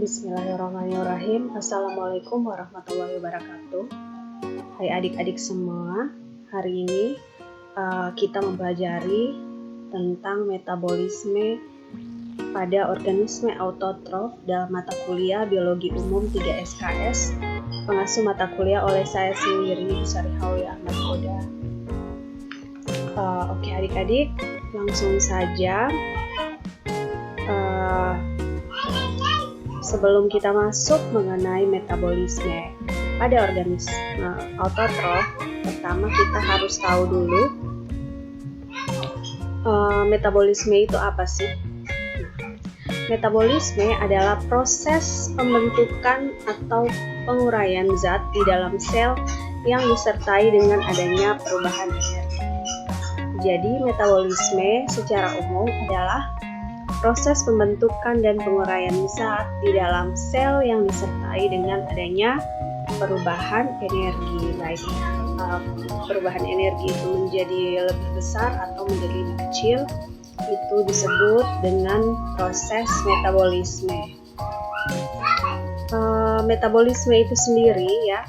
Bismillahirrahmanirrahim. Assalamualaikum warahmatullahi wabarakatuh. Hai adik-adik semua, hari ini kita mempelajari tentang metabolisme pada organisme autotrof dalam mata kuliah Biologi Umum 3 SKS, pengasuh mata kuliah oleh saya sendiri, Busari Hawi Ahmad Koda. Oke adik-adik, langsung saja. Sebelum kita masuk mengenai metabolisme pada organisme autotrof, pertama kita harus tahu dulu metabolisme itu apa sih? Metabolisme adalah proses pembentukan atau penguraian zat di dalam sel yang disertai dengan adanya perubahan energi. Jadi metabolisme secara umum adalah proses pembentukan dan penguraian zat di dalam sel yang disertai dengan adanya perubahan energi, baik perubahan energi itu menjadi lebih besar atau menjadi lebih kecil, itu disebut dengan proses metabolisme. Metabolisme itu sendiri ya,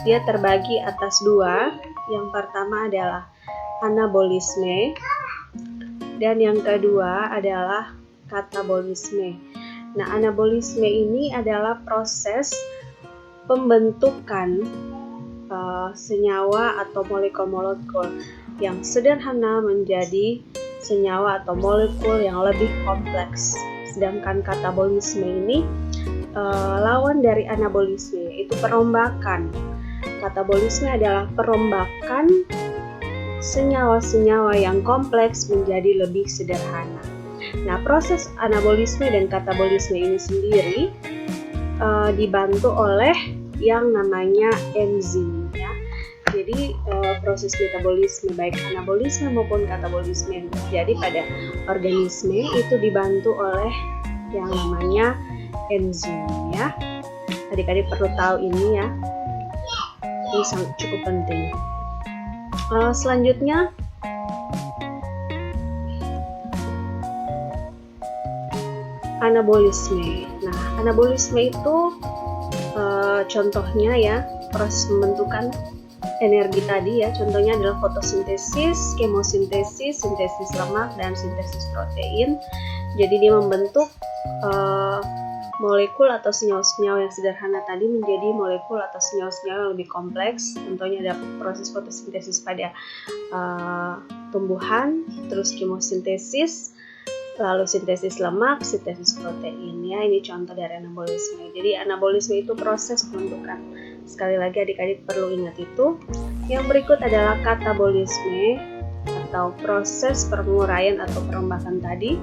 dia terbagi atas dua. Yang pertama adalah anabolisme dan yang kedua adalah katabolisme. Nah, anabolisme ini adalah proses pembentukan senyawa atau molekul-molekul yang sederhana menjadi senyawa atau molekul yang lebih kompleks. Sedangkan katabolisme ini lawan dari anabolisme, itu perombakan. Katabolisme adalah perombakan senyawa-senyawa yang kompleks menjadi lebih sederhana. Nah, proses anabolisme dan katabolisme ini sendiri dibantu oleh yang namanya enzim ya. Jadi proses metabolisme baik anabolisme maupun katabolisme yang terjadi pada organisme itu dibantu oleh yang namanya enzim ya. Adik-adik perlu tahu ini ya. Ini sangat cukup penting. Selanjutnya anabolisme. Nah, anabolisme itu contohnya ya, proses pembentukan energi tadi ya. Contohnya adalah fotosintesis, kemosintesis, sintesis lemak, dan sintesis protein. Jadi dia membentuk molekul atau senyawa-senyawa yang sederhana tadi menjadi molekul atau senyawa-senyawa yang lebih kompleks. Contohnya ada proses fotosintesis pada tumbuhan, terus kemosintesis, lalu sintesis lemak, sintesis protein ya. Ini contoh dari anabolisme. Jadi anabolisme itu proses pembentukan. Sekali lagi adik-adik perlu ingat itu. Yang berikut adalah katabolisme atau proses penguraian atau perombakan tadi.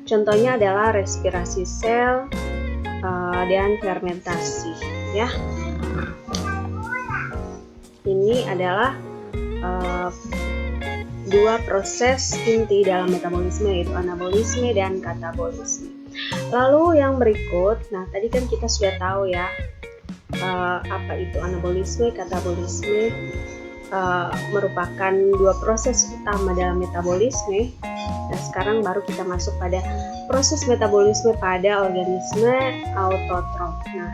Contohnya adalah respirasi sel dan fermentasi ya. Ini adalah dua proses inti dalam metabolisme, yaitu anabolisme dan katabolisme. Lalu yang berikut, nah tadi kan kita sudah tahu ya apa itu anabolisme, katabolisme merupakan dua proses utama dalam metabolisme. Nah sekarang baru kita masuk pada proses metabolisme pada organisme autotrof. Nah,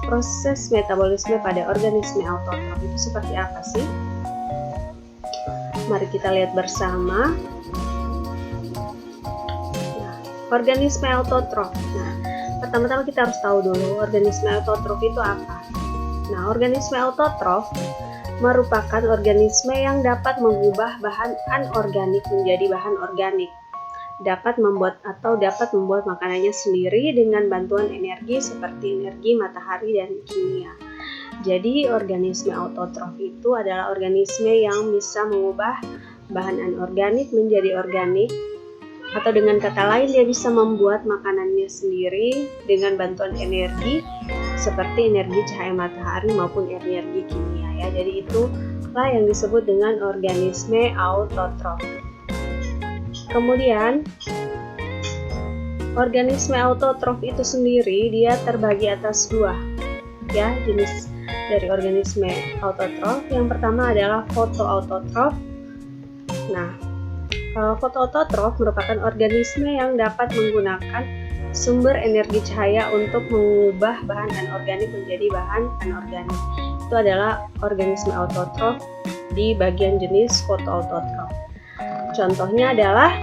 proses metabolisme pada organisme autotrof itu seperti apa sih? Mari kita lihat bersama. Nah, organisme autotrof. Nah, pertama-tama kita harus tahu dulu organisme autotrof itu apa. Nah, organisme autotrof merupakan organisme yang dapat mengubah bahan anorganik menjadi bahan organik. Dapat membuat makanannya sendiri dengan bantuan energi seperti energi matahari dan kimia. Jadi organisme autotrof itu adalah organisme yang bisa mengubah bahan anorganik menjadi organik, atau dengan kata lain dia bisa membuat makanannya sendiri dengan bantuan energi seperti energi cahaya matahari maupun energi kimia ya. Jadi itulah yang disebut dengan organisme autotrof. Kemudian organisme autotrof itu sendiri dia terbagi atas dua ya jenis dari organisme autotrof. Yang pertama adalah fotoautotrof. Nah, fotoautotrof merupakan organisme yang dapat menggunakan sumber energi cahaya untuk mengubah bahan anorganik menjadi bahan anorganik. Itu adalah organisme autotrof di bagian jenis fotoautotrof. Contohnya adalah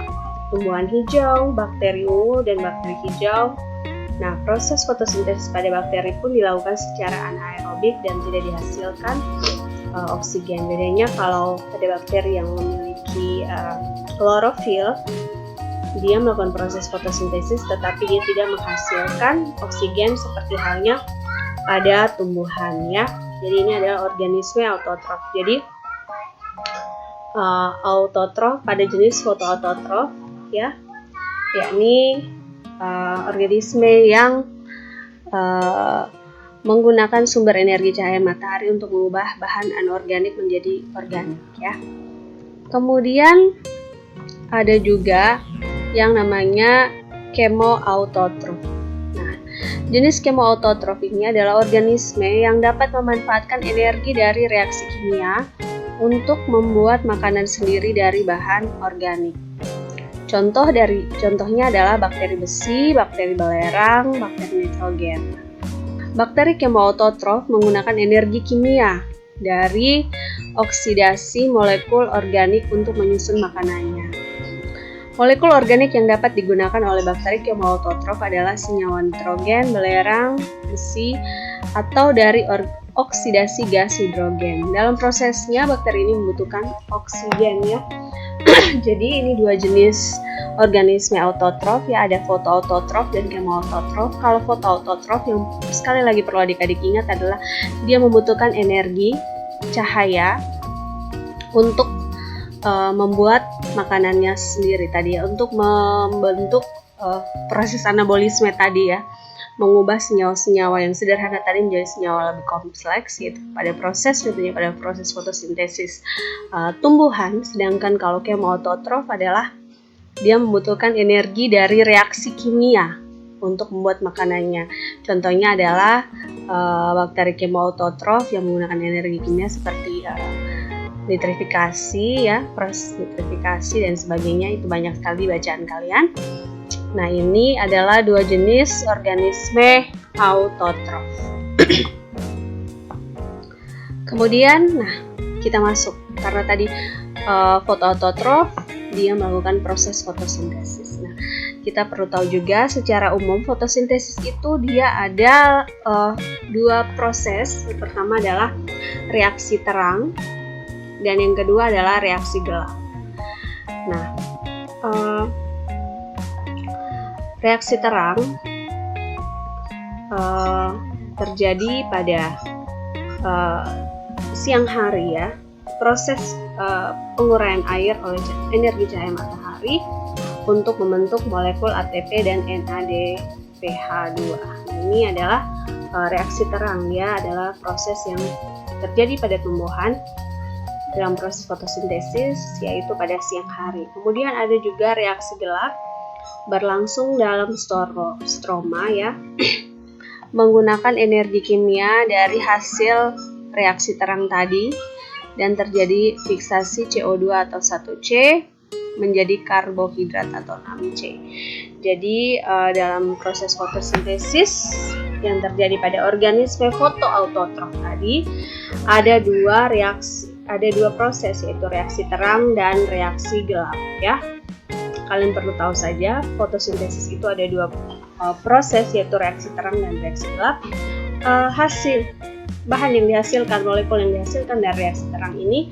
tumbuhan hijau, bakteri ungu, dan bakteri hijau. Nah, proses fotosintesis pada bakteri pun dilakukan secara anaerobik dan tidak dihasilkan oksigen. Bedanya kalau pada bakteri yang memiliki klorofil, dia melakukan proses fotosintesis tetapi dia tidak menghasilkan oksigen seperti halnya pada tumbuhan ya. Jadi ini adalah organisme autotrof. Jadi autotrof pada jenis fotoautotrof ya, yakni organisme yang menggunakan sumber energi cahaya matahari untuk mengubah bahan anorganik menjadi organik ya. Kemudian ada juga yang namanya chemoautotrof. Nah, jenis chemoautotrof ini adalah organisme yang dapat memanfaatkan energi dari reaksi kimia untuk membuat makanan sendiri dari bahan organik. Contohnya adalah bakteri besi, bakteri belerang, bakteri nitrogen. Bakteri chemoautotrof menggunakan energi kimia dari oksidasi molekul organik untuk menyusun makanannya. Molekul organik yang dapat digunakan oleh bakteri chemoautotrof adalah senyawa nitrogen, belerang, besi, atau dari oksidasi gas hidrogen. Dalam prosesnya, bakteri ini membutuhkan oksigen ya. Jadi ini dua jenis organisme autotrof ya, ada fotoautotrof dan chemoautotrof. Kalau fotoautotrof yang sekali lagi perlu adik-adik ingat adalah dia membutuhkan energi cahaya untuk membuat makanannya sendiri tadi ya, untuk membentuk proses anabolisme tadi ya, mengubah senyawa-senyawa yang sederhana tadi menjadi senyawa lebih kompleks gitu pada proses fotosintesis tumbuhan. Sedangkan kalau chemoautotrof adalah dia membutuhkan energi dari reaksi kimia untuk membuat makanannya. Contohnya adalah bakteri chemoautotrof yang menggunakan energi kimia seperti nitrifikasi ya, proses nitrifikasi dan sebagainya. Itu banyak sekali bacaan kalian. Nah, ini adalah dua jenis organisme autotrof. Kemudian, kita masuk karena tadi fotoautotrof dia melakukan proses fotosintesis. Nah, kita perlu tahu juga secara umum fotosintesis itu dia ada dua proses. Yang pertama adalah reaksi terang dan yang kedua adalah reaksi gelap. Nah, reaksi terang terjadi pada siang hari ya. Proses penguraian air oleh energi cahaya matahari untuk membentuk molekul ATP dan NADPH2. Ini adalah reaksi terang ya, adalah proses yang terjadi pada tumbuhan dalam proses fotosintesis, yaitu pada siang hari. Kemudian ada juga reaksi gelap berlangsung dalam stroma ya, menggunakan energi kimia dari hasil reaksi terang tadi dan terjadi fiksasi CO2 atau 1C menjadi karbohidrat atau 6C. Jadi dalam proses fotosintesis yang terjadi pada organisme fotoautotrof tadi ada dua proses, yaitu reaksi terang dan reaksi gelap ya. Kalian perlu tahu saja fotosintesis itu ada dua proses, yaitu reaksi terang dan reaksi gelap. Hasil bahan yang dihasilkan, molekul yang dihasilkan dari reaksi terang ini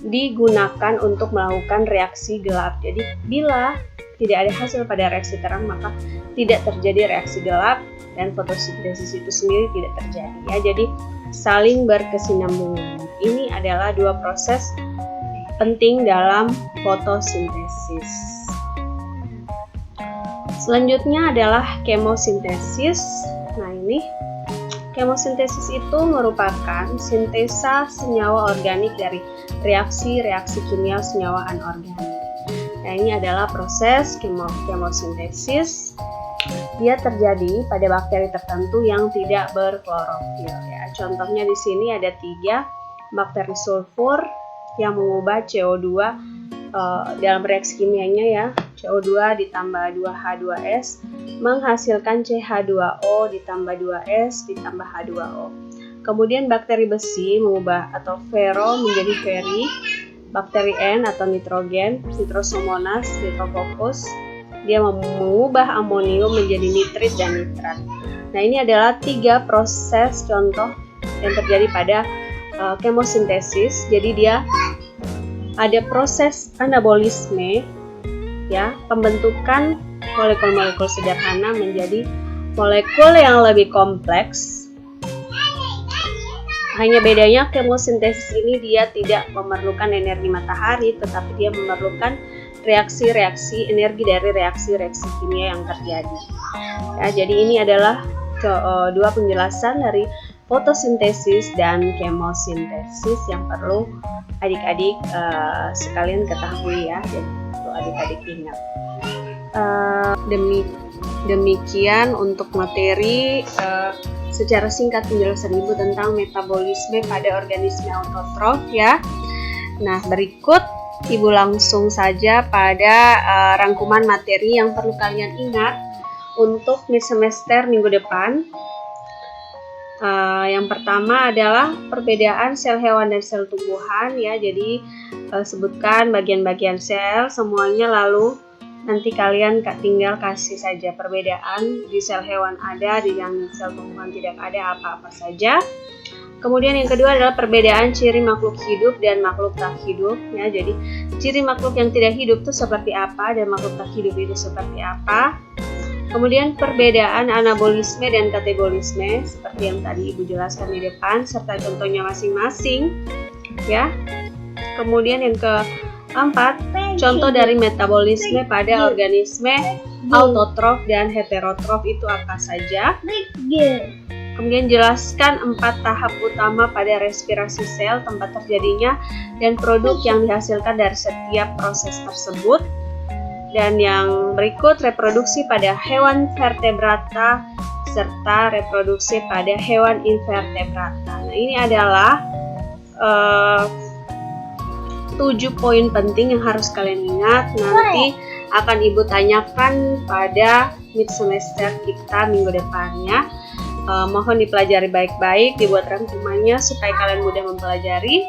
digunakan untuk melakukan reaksi gelap. Jadi bila tidak ada hasil pada reaksi terang, maka tidak terjadi reaksi gelap dan fotosintesis itu sendiri tidak terjadi ya. Jadi saling berkesinambungan. Ini adalah dua proses penting dalam fotosintesis. Selanjutnya adalah kemosintesis. Nah, ini kemosintesis itu merupakan sintesa senyawa organik dari reaksi-reaksi kimia senyawa anorganik. Nah, ini adalah proses kemosintesis. Dia terjadi pada bakteri tertentu yang tidak berklorofil ya. Contohnya di sini ada 3 bakteri sulfur yang mengubah CO2 dalam reaksi kimianya ya. CO2 ditambah 2H2S menghasilkan CH2O ditambah 2S ditambah H2O. Kemudian bakteri besi mengubah atau fero menjadi feri, bakteri N atau nitrogen, Nitrosomonas, Nitrococcus, dia mengubah amonium menjadi nitrit dan nitrat. Nah, ini adalah 3 proses contoh yang terjadi pada kemosintesis. Jadi dia ada proses anabolisme, ya, pembentukan molekul-molekul sederhana menjadi molekul yang lebih kompleks. Hanya bedanya kemosintesis ini dia tidak memerlukan energi matahari, tetapi dia memerlukan reaksi-reaksi energi dari reaksi-reaksi kimia yang terjadi. Ya, jadi ini adalah 2 penjelasan dari fotosintesis dan kemosintesis yang perlu adik-adik sekalian ketahui ya, jadi perlu adik-adik ingat. Demikian untuk materi secara singkat penjelasan Ibu tentang metabolisme pada organisme autotrof ya. Nah, berikut Ibu langsung saja pada rangkuman materi yang perlu kalian ingat untuk mid semester minggu depan. Yang pertama adalah perbedaan sel hewan dan sel tumbuhan ya. Jadi sebutkan bagian-bagian sel semuanya, lalu nanti kalian tinggal kasih saja perbedaan di sel hewan ada, di yang sel tumbuhan tidak ada apa-apa saja. Kemudian yang kedua adalah perbedaan ciri makhluk hidup dan makhluk tak hidup ya. Jadi ciri makhluk yang tidak hidup itu seperti apa dan makhluk tak hidup itu seperti apa. Kemudian perbedaan anabolisme dan katabolisme seperti yang tadi Ibu jelaskan di depan serta contohnya masing-masing ya. Kemudian yang keempat, contoh dari metabolisme pada organisme autotrof dan heterotrof itu apa saja. Kemudian jelaskan 4 tahap utama pada respirasi sel, tempat terjadinya dan produk yang dihasilkan dari setiap proses tersebut. Dan yang berikut reproduksi pada hewan vertebrata serta reproduksi pada hewan invertebrata. Nah, ini adalah 7 poin penting yang harus kalian ingat. Nanti akan Ibu tanyakan pada mid semester kita minggu depannya. Mohon dipelajari baik-baik, dibuat rangkumannya supaya kalian mudah mempelajari.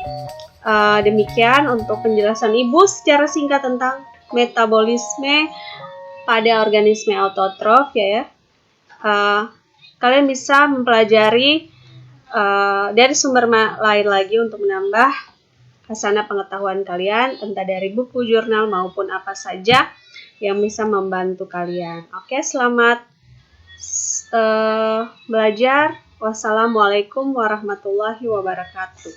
Demikian untuk penjelasan Ibu secara singkat tentang metabolisme pada organisme autotrof ya. Kalian bisa mempelajari dari sumber lain lagi untuk menambah hasanah pengetahuan kalian, entah dari buku, jurnal maupun apa saja yang bisa membantu kalian. Oke, selamat belajar. Wassalamualaikum warahmatullahi wabarakatuh.